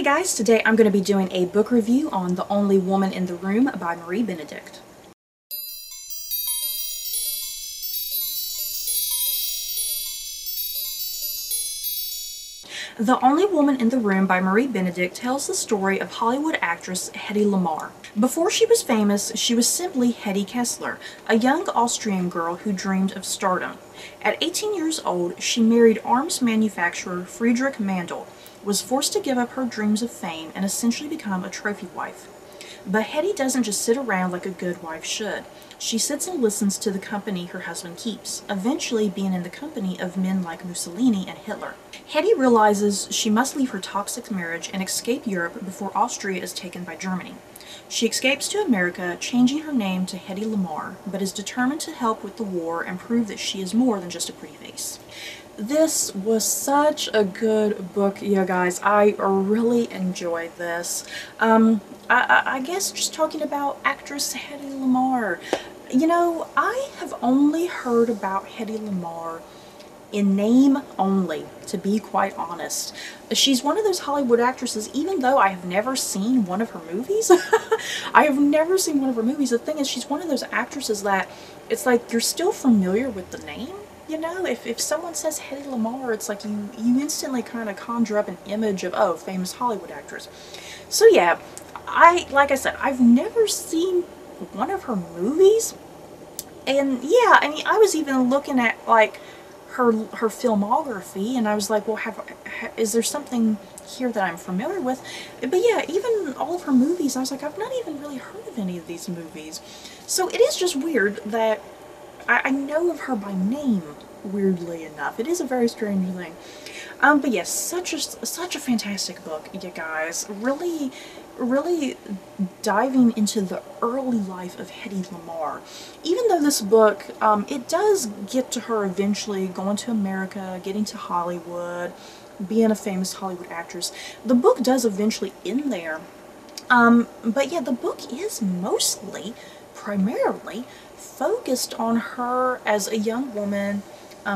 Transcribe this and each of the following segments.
Hey guys, today I'm going to be doing a book review on The Only Woman in the Room by Marie Benedict. The Only Woman in the Room by Marie Benedict tells the story of Hollywood actress Hedy Lamarr. Before she was famous, she was simply Hedy Kessler, a young Austrian girl who dreamed of stardom. At 18 years old, she married arms manufacturer Friedrich Mandl, was forced to give up her dreams of fame and essentially become a trophy wife. But Hedy doesn't just sit around like a good wife should. She sits and listens to the company her husband keeps, eventually being in the company of men like Mussolini and Hitler. Hedy realizes she must leave her toxic marriage and escape Europe before Austria is taken by Germany. She escapes to America, changing her name to Hedy Lamarr, but is determined to help with the war and prove that she is more than just a pretty face. This was such a good book, you guys. I really enjoyed this. I guess just talking about actress Hedy Lamarr. You know, I have only heard about Hedy Lamarr in name only, to be quite honest. She's one of those Hollywood actresses, even though I have never seen one of her movies. I have never seen one of her movies. The thing is, she's one of those actresses that it's like you're still familiar with the name. You know, if someone says Hedy Lamarr, it's like you instantly kind of conjure up an image of, oh, famous Hollywood actress. So yeah, like I said, I've never seen one of her movies. And yeah, I mean, I was even looking at like her filmography, and I was like, well, is there something here that I'm familiar with? But yeah, even all of her movies, I was like, I've not even really heard of any of these movies. So it is just weird that I know of her by name, weirdly enough. It is a very strange thing. But yes, such a fantastic book, you guys. Really diving into the early life of Hedy Lamarr. Even though this book, it does get to her eventually going to America, getting to Hollywood, being a famous Hollywood actress. The book does eventually end there. But yeah, the book is primarily focused on her as a young woman,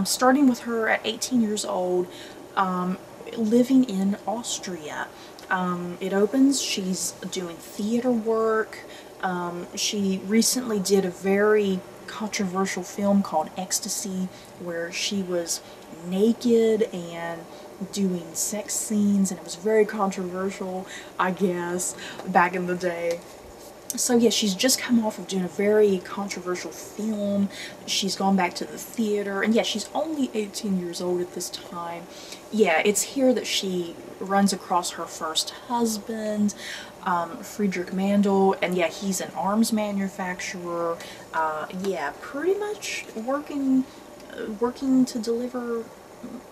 starting with her at 18 years old, living in Austria. It opens, she's doing theater work. She recently did a very controversial film called Ecstasy, where she was naked and doing sex scenes, and it was very controversial, I guess, back in the day. So yeah, she's just come off of doing a very controversial film. She's gone back to the theater, and yeah, she's only 18 years old at this time. Yeah, it's here that she runs across her first husband, Friedrich Mandl, and yeah, he's an arms manufacturer. Yeah, pretty much working to deliver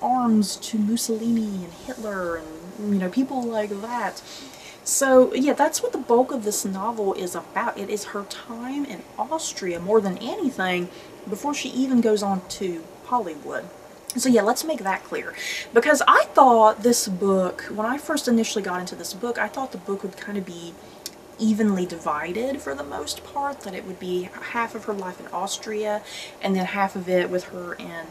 arms to Mussolini and Hitler and, you know, people like that. So yeah, that's what the bulk of this novel is about. It is her time in Austria more than anything before she even goes on to Hollywood. So yeah, let's make that clear. Because I thought this book, when I first initially got into this book, I thought the book would kind of be evenly divided for the most part, that it would be half of her life in Austria and then half of it with her in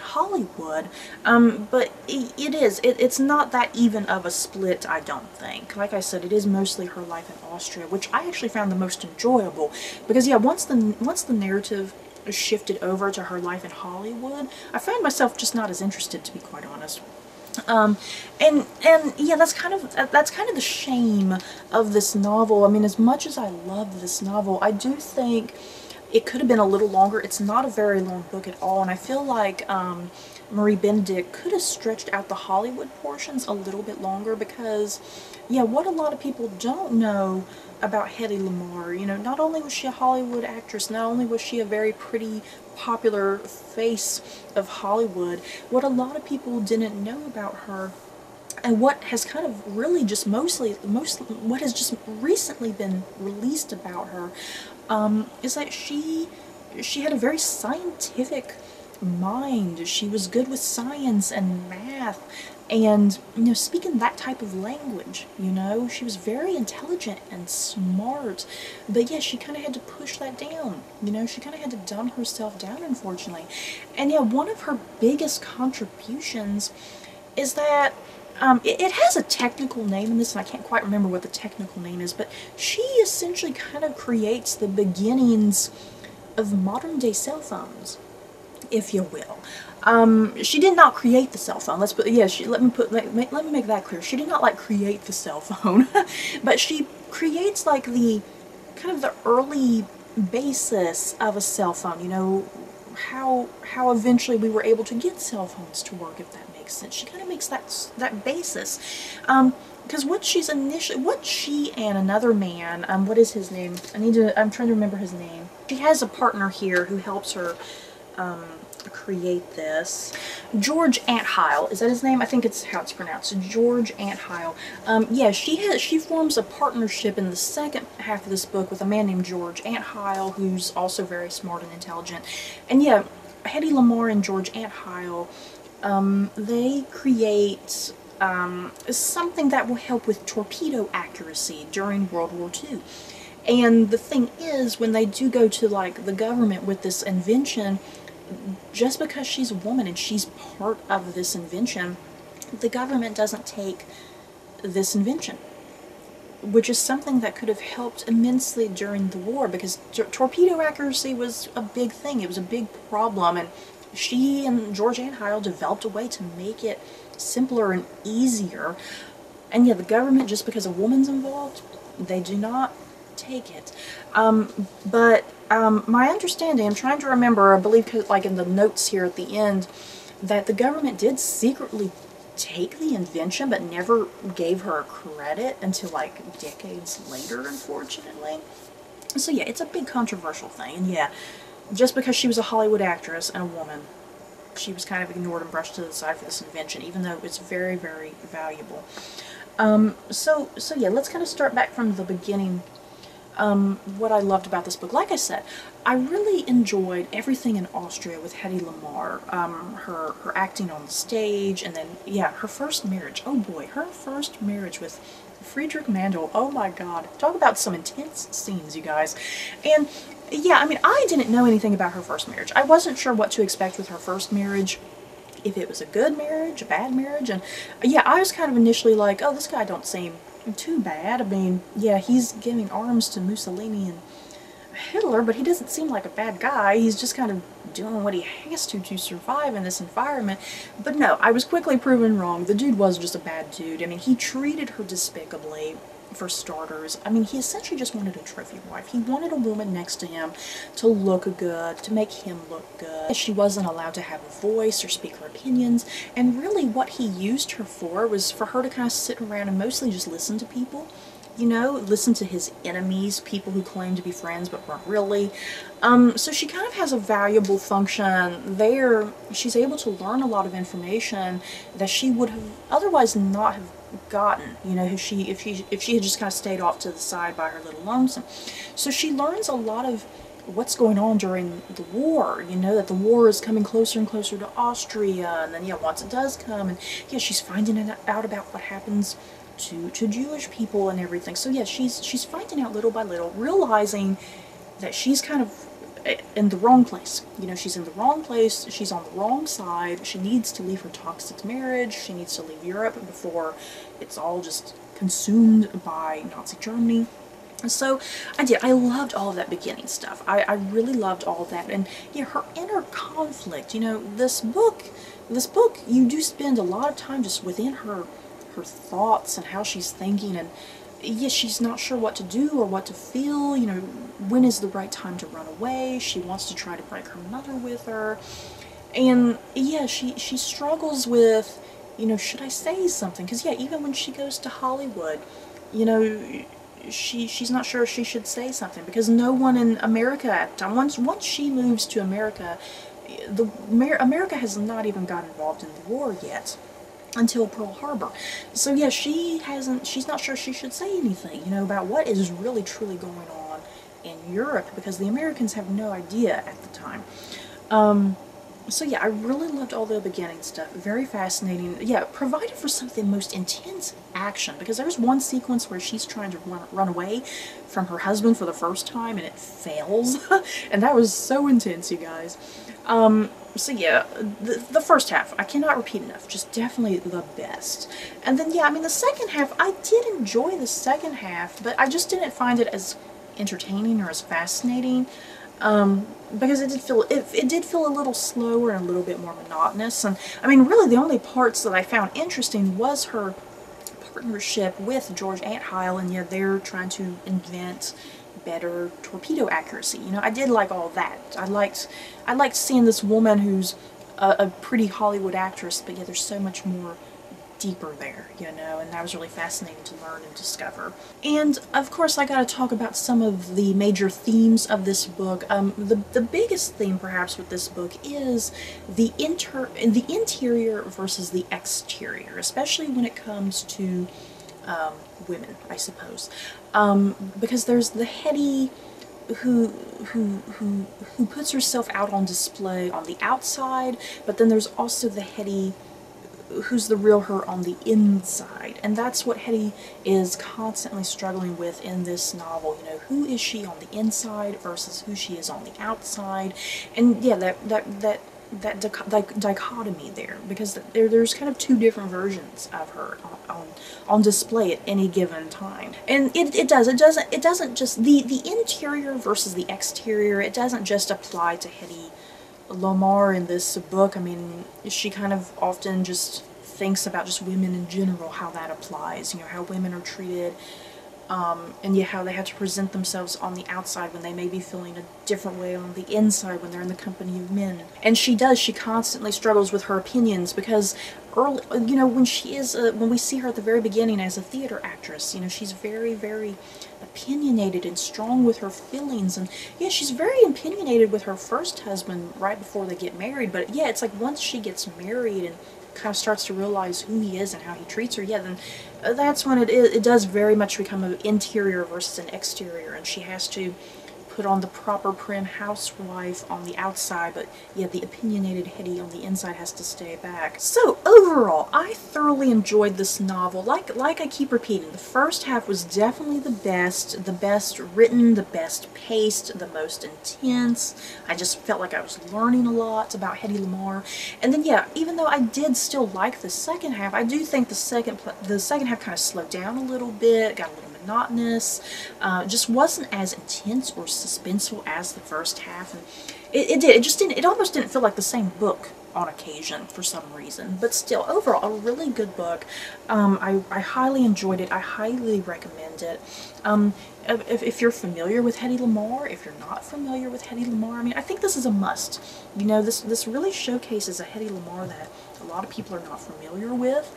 Hollywood, but it's not that even of a split, I don't think. Like I said, it is mostly her life in Austria, which I actually found the most enjoyable, because yeah, once the narrative shifted over to her life in Hollywood, I found myself just not as interested, to be quite honest. And yeah, that's kind of the shame of this novel. I mean, as much as I love this novel, I do think it could have been a little longer. It's not a very long book at all, and I feel like Marie Benedict could have stretched out the Hollywood portions a little bit longer, because yeah, what a lot of people don't know about Hedy Lamarr, you know, not only was she a Hollywood actress, not only was she a very pretty, popular face of Hollywood, what a lot of people didn't know about her, and what has kind of really just what has just recently been released about her, is that she had a very scientific mind. She was good with science and math, and, you know, speaking that type of language, you know, she was very intelligent and smart, but yeah, she kind of had to push that down, you know, she kind of had to dumb herself down, unfortunately. And yeah, one of her biggest contributions is that it has a technical name in this, and I can't quite remember what the technical name is, but she essentially kind of creates the beginnings of modern day cell phones, if you will. She did not create the cell phone. Let me make that clear. She did not like create the cell phone, but she creates like the kind of the early basis of a cell phone. You know, how eventually we were able to get cell phones to work, if that makes sense. She kind of makes that basis. Because what she and another man, what is his name? I'm trying to remember his name. She has a partner here who helps her, create this. George Antheil, is that his name? I think it's how it's pronounced. George Antheil. Yeah, she forms a partnership in the second half of this book with a man named George Antheil, who's also very smart and intelligent. And yeah, Hedy Lamarr and George Antheil, they create something that will help with torpedo accuracy during World War II. And the thing is, when they do go to like the government with this invention, just because she's a woman and she's part of this invention, the government doesn't take this invention, which is something that could have helped immensely during the war, because torpedo accuracy was a big thing. It was a big problem, and she and George Antheil developed a way to make it simpler and easier. And yeah, the government, just because a woman's involved, they do not take it. My understanding, I'm trying to remember, I believe like in the notes here at the end, that the government did secretly take the invention but never gave her credit until like decades later, unfortunately. So yeah, it's a big controversial thing. And yeah, just because she was a Hollywood actress and a woman, she was kind of ignored and brushed to the side for this invention, even though it's very, very valuable. So yeah, let's kind of start back from the beginning. What I loved about this book. Like I said, I really enjoyed everything in Austria with Hedy Lamarr. Her acting on the stage, and then, yeah, her first marriage. Oh boy, her first marriage with Friedrich Mandel. Oh my god. Talk about some intense scenes, you guys. And, yeah, I mean, I didn't know anything about her first marriage. I wasn't sure what to expect with her first marriage. If it was a good marriage, a bad marriage, and, yeah, I was kind of initially like, oh, this guy don't seem too bad. I mean, yeah, he's giving arms to Mussolini and Hitler, but he doesn't seem like a bad guy. He's just kind of doing what he has to survive in this environment. But no, I was quickly proven wrong. The dude was just a bad dude. I mean, he treated her despicably, for starters. I mean, he essentially just wanted a trophy wife. He wanted a woman next to him to look good, to make him look good. She wasn't allowed to have a voice or speak her opinions, and really what he used her for was for her to kind of sit around and mostly just listen to people. You know, listen to his enemies, people who claim to be friends but weren't really. So she kind of has a valuable function there. She's able to learn a lot of information that she would have otherwise not have gotten, you know, if she had just kind of stayed off to the side by her little lonesome. So she learns a lot of what's going on during the war, you know, that the war is coming closer and closer to Austria, and then, yeah, once it does come, and yeah, she's finding out about what happens to Jewish people and everything. So yeah, she's finding out little by little, realizing that she's kind of in the wrong place. You know, she's in the wrong place, she's on the wrong side, she needs to leave her toxic marriage, she needs to leave Europe before it's all just consumed by Nazi Germany. So I loved all of that beginning stuff. I really loved all of that. And yeah, her inner conflict, you know, this book, you do spend a lot of time just within her thoughts and how she's thinking, and yes, she's not sure what to do or what to feel, you know, when is the right time to run away. She wants to try to bring her mother with her, and yeah, she struggles with, you know, should I say something? Because yeah, even when she goes to Hollywood, you know, she's not sure if she should say something, because no one in America at the time, once she moves to America, America has not even got involved in the war yet until Pearl Harbor. So yeah, she's not sure she should say anything, you know, about what is really truly going on in Europe, because the Americans have no idea at the time. So yeah, I really loved all the beginning stuff. Very fascinating. Yeah, provided for some of the most intense action, because there's one sequence where she's trying to run away from her husband for the first time, and it fails. And that was so intense, you guys. So yeah, the first half, I cannot repeat enough, just definitely the best. And then yeah, I mean the second half, I did enjoy the second half, but I just didn't find it as entertaining or as fascinating, because it did feel a little slower and a little bit more monotonous. And I mean really the only parts that I found interesting was her partnership with George Antheil, and yeah, they're trying to invent better torpedo accuracy. You know, I did like all that. I liked seeing this woman who's a pretty Hollywood actress, but yeah, there's so much more deeper there, you know, and that was really fascinating to learn and discover. And of course I gotta talk about some of the major themes of this book. The biggest theme perhaps with this book is the interior versus the exterior, especially when it comes to women, I suppose. Because there's the Hetty who puts herself out on display on the outside, but then there's also the Hetty who's the real her on the inside. And that's what Hetty is constantly struggling with in this novel. You know, who is she on the inside versus who she is on the outside? And yeah, that dichotomy there, because there's kind of two different versions of her on display at any given time. And it doesn't just, the interior versus the exterior, it doesn't just apply to Hetty Lamar in this book. I mean, she kind of often just thinks about just women in general, how that applies, you know, how women are treated, and yeah, how they have to present themselves on the outside when they may be feeling a different way on the inside when they're in the company of men. And she constantly struggles with her opinions, because early, you know, when we see her at the very beginning as a theater actress, you know, she's very, very opinionated and strong with her feelings. And yeah, she's very opinionated with her first husband right before they get married, but yeah, it's like once she gets married and kind of starts to realize who he is and how he treats her, yeah, then that's when it does very much become an interior versus an exterior, and she has to put on the proper prim housewife on the outside, but yeah, the opinionated Hetty on the inside has to stay back. So overall, I thoroughly enjoyed this novel. Like I keep repeating, the first half was definitely the best written, the best paced, the most intense. I just felt like I was learning a lot about Hetty Lamar. And then yeah, even though I did still like the second half, I do think the second half kind of slowed down a little bit, got a little monotonous, just wasn't as intense or suspenseful as the first half, and it almost didn't feel like the same book on occasion for some reason. But still, overall, a really good book. I highly enjoyed it. I highly recommend it. If you're familiar with Hetty Lamar, if you're not familiar with Hetty Lamar, I mean, I think this is a must. You know, this really showcases a Hetty Lamar that a lot of people are not familiar with.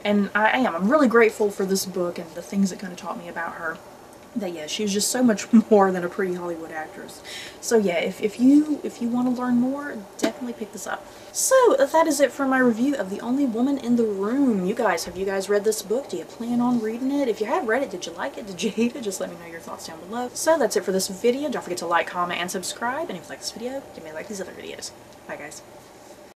And I'm really grateful for this book and the things it kind of taught me about her. That yeah, she was just so much more than a pretty Hollywood actress. So yeah, if you want to learn more, definitely pick this up. So that is it for my review of The Only Woman in the Room. Have you guys read this book? Do you plan on reading it? If you have read it, did you like it? Did you hate it? Just let me know your thoughts down below. So that's it for this video. Don't forget to like, comment, and subscribe. And if you like this video, give me a like these other videos. Bye guys.